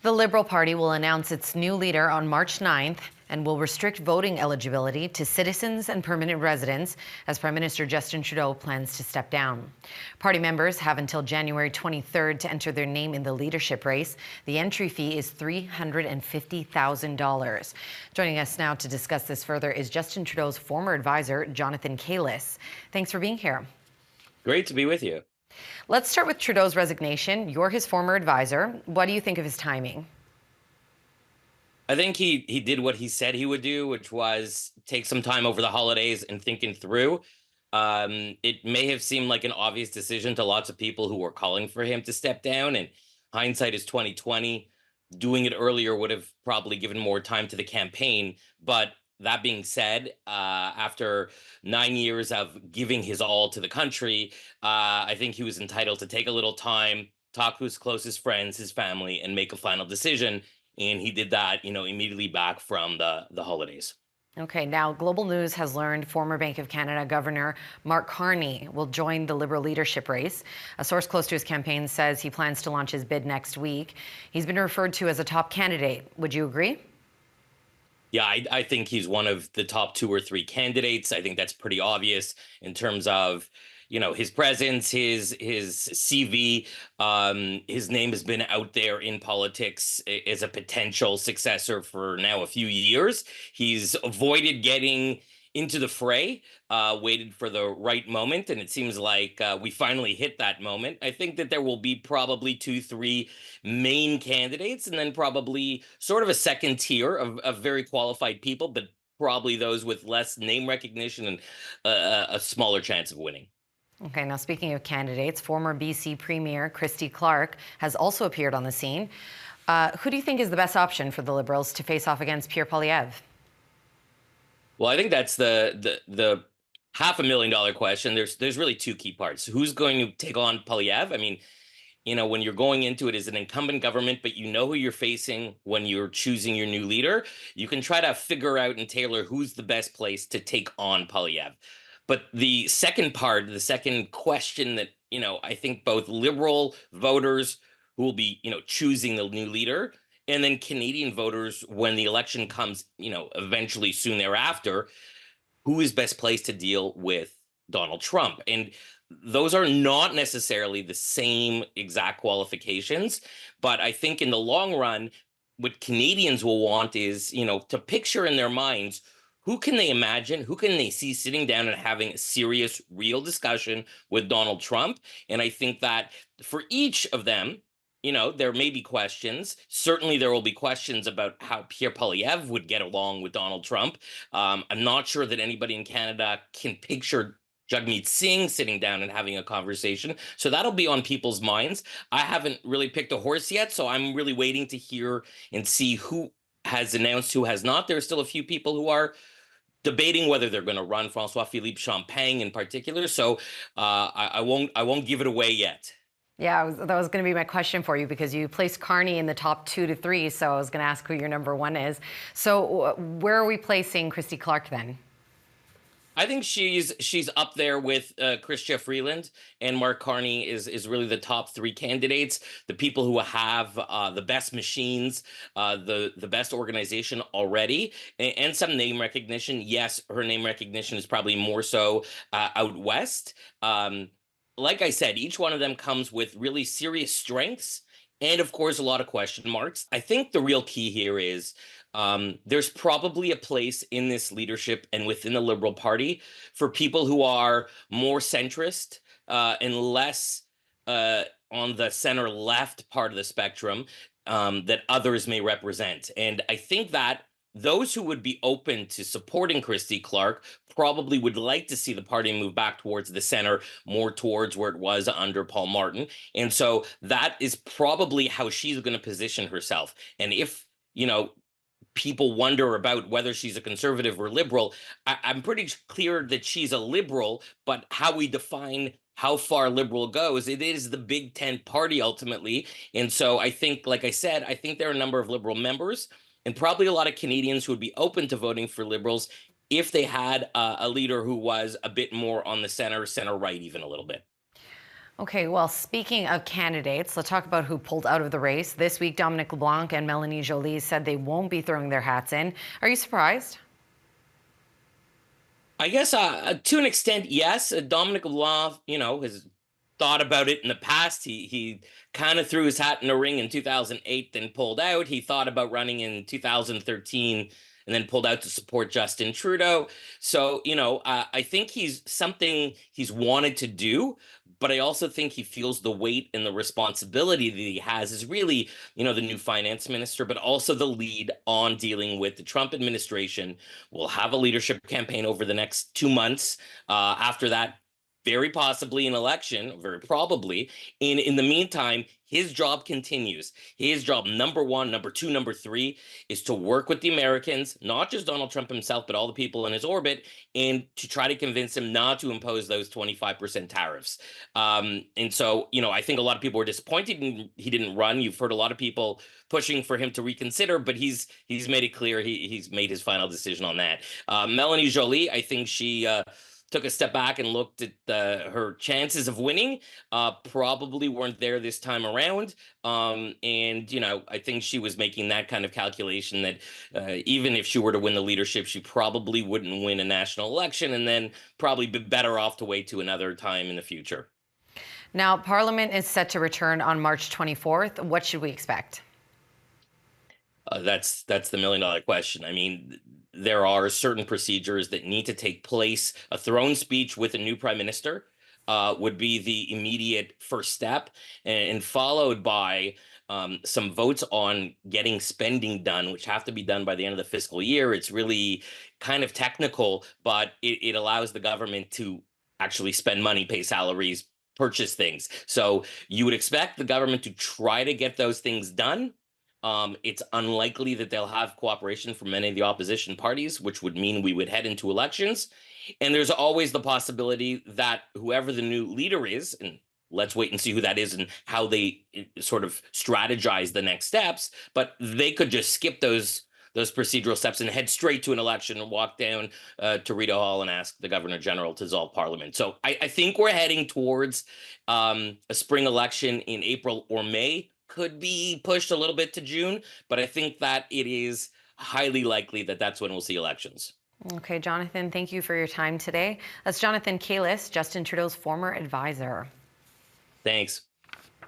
The Liberal Party will announce its new leader on March 9th and will restrict voting eligibility to citizens and permanent residents as Prime Minister Justin Trudeau plans to step down. Party members have until January 23rd to enter their name in the leadership race. The entry fee is $350,000. Joining us now to discuss this further is Justin Trudeau's former advisor, Jonathan Kalis. Thanks for being here. Great to be with you. Let's start with Trudeau's resignation. You're his former advisor. What do you think of his timing? I think he did what he said he would do, which was take some time over the holidays and thinking through. It may have seemed like an obvious decision to lots of people who were calling for him to step down, and hindsight is 2020. Doing it earlier would have probably given more time to the campaign. But that being said, after 9 years of giving his all to the country, I think he was entitled to take a little time, talk to his closest friends, his family, and make a final decision. And he did that, immediately back from the holidays. Okay, now Global News has learned former Bank of Canada Governor Mark Carney will join the Liberal leadership race. A source close to his campaign says he plans to launch his bid next week. He's been referred to as a top candidate. Would you agree? Yeah, I think he's one of the top 2 or 3 candidates. I think that's pretty obvious in terms of, his presence, his CV. His name has been out there in politics as a potential successor for now a few years. He's avoided getting into the fray, waited for the right moment, and it seems like we finally hit that moment. I think that there will be probably 2, 3 main candidates, and then probably sort of a second tier of very qualified people, but probably those with less name recognition and a smaller chance of winning. Okay, now speaking of candidates, former BC Premier Christy Clark has also appeared on the scene. Who do you think is the best option for the Liberals to face off against Pierre Poilievre? Well, I think that's the $500,000 question. There's really 2 key parts. Who's going to take on Poilievre? I mean, when you're going into it as an incumbent government, but you know who you're facing when you're choosing your new leader, you can try to figure out and tailor who's the best place to take on Poilievre. But the second part, the second question that, I think both Liberal voters who will be, choosing the new leader, and then Canadian voters when the election comes, eventually soon thereafter, who is best placed to deal with Donald Trump? And those are not necessarily the same exact qualifications, but I think in the long run, what Canadians will want is, to picture in their minds, who can they imagine? Who can they see sitting down and having a serious, real discussion with Donald Trump? And I think that for each of them, there may be questions. Certainly, there will be questions about how Pierre Poilievre would get along with Donald Trump. I'm not sure that anybody in Canada can picture Jagmeet Singh sitting down and having a conversation. So that'll be on people's minds. I haven't really picked a horse yet, so I'm really waiting to hear and see who has announced, who has not. There are still a few people who are debating whether they're going to run, François-Philippe Champagne in particular. So I won't give it away yet. Yeah, that was going to be my question for you, because you placed Carney in the top 2 to 3, so I was going to ask who your number 1 is. So where are we placing Christy Clark then? I think she's up there with Chrystia Freeland, and Mark Carney is really the top 3 candidates, the people who have the best machines, the best organization already, and some name recognition. Yes, her name recognition is probably more so out west. Like I said, each one of them comes with really serious strengths and, of course, a lot of question marks. I think the real key here is there's probably a place in this leadership and within the Liberal Party for people who are more centrist and less on the center left part of the spectrum that others may represent. And I think that those who would be open to supporting Christy Clark probably would like to see the party move back towards the center, more towards where it was under Paul Martin. And so that is probably how she's going to position herself. And if, people wonder about whether she's a conservative or liberal, I'm pretty clear that she's a liberal, but how we define how far liberal goes, it is the Big Tent party ultimately. And so I think, like I said, I think there are a number of liberal members and probably a lot of Canadians who would be open to voting for Liberals if they had a leader who was a bit more on the center right, even a little bit. Okay, well, speaking of candidates, let's talk about who pulled out of the race. This week, Dominic LeBlanc and Melanie Joly said they won't be throwing their hats in. Are you surprised? I guess to an extent, yes. Dominic LeBlanc, has thought about it in the past. He kind of threw his hat in the ring in 2008, then pulled out. He thought about running in 2013 and then pulled out to support Justin Trudeau. So, I think he's something he's wanted to do, but I also think he feels the weight and the responsibility that he has is really, the new finance minister, but also the lead on dealing with the Trump administration. We'll have a leadership campaign over the next 2 months. After that, very possibly an election, very probably. In the meantime, his job continues. His job, number one, number two, number three, is to work with the Americans, not just Donald Trump himself, but all the people in his orbit, and to try to convince him not to impose those 25% tariffs. And so, I think a lot of people were disappointed he didn't run. You've heard a lot of people pushing for him to reconsider, but he's made it clear he's made his final decision on that. Melanie Joly, I think she took a step back and looked at her chances of winning. Probably weren't there this time around. And I think she was making that kind of calculation that even if she were to win the leadership, she probably wouldn't win a national election, and then probably be better off to wait to another time in the future. Now, Parliament is set to return on March 24th. What should we expect? That's the $1 million question. I mean, there are certain procedures that need to take place. A throne speech with a new prime minister would be the immediate first step, and followed by some votes on getting spending done, which have to be done by the end of the fiscal year. It's really kind of technical, but it allows the government to actually spend money, pay salaries, purchase things. So you would expect the government to try to get those things done. It's unlikely that they'll have cooperation from many of the opposition parties, which would mean we would head into elections. And there's always the possibility that whoever the new leader is, and let's wait and see who that is and how they sort of strategize the next steps, but they could just skip those procedural steps and head straight to an election and walk down to Rita Hall and ask the Governor General to dissolve Parliament. So I think we're heading towards a spring election in April or May. Could be pushed a little bit to June, but I think that it is highly likely that that's when we'll see elections. Okay, Jonathan, thank you for your time today. That's Jonathan Kalis, Justin Trudeau's former advisor. Thanks.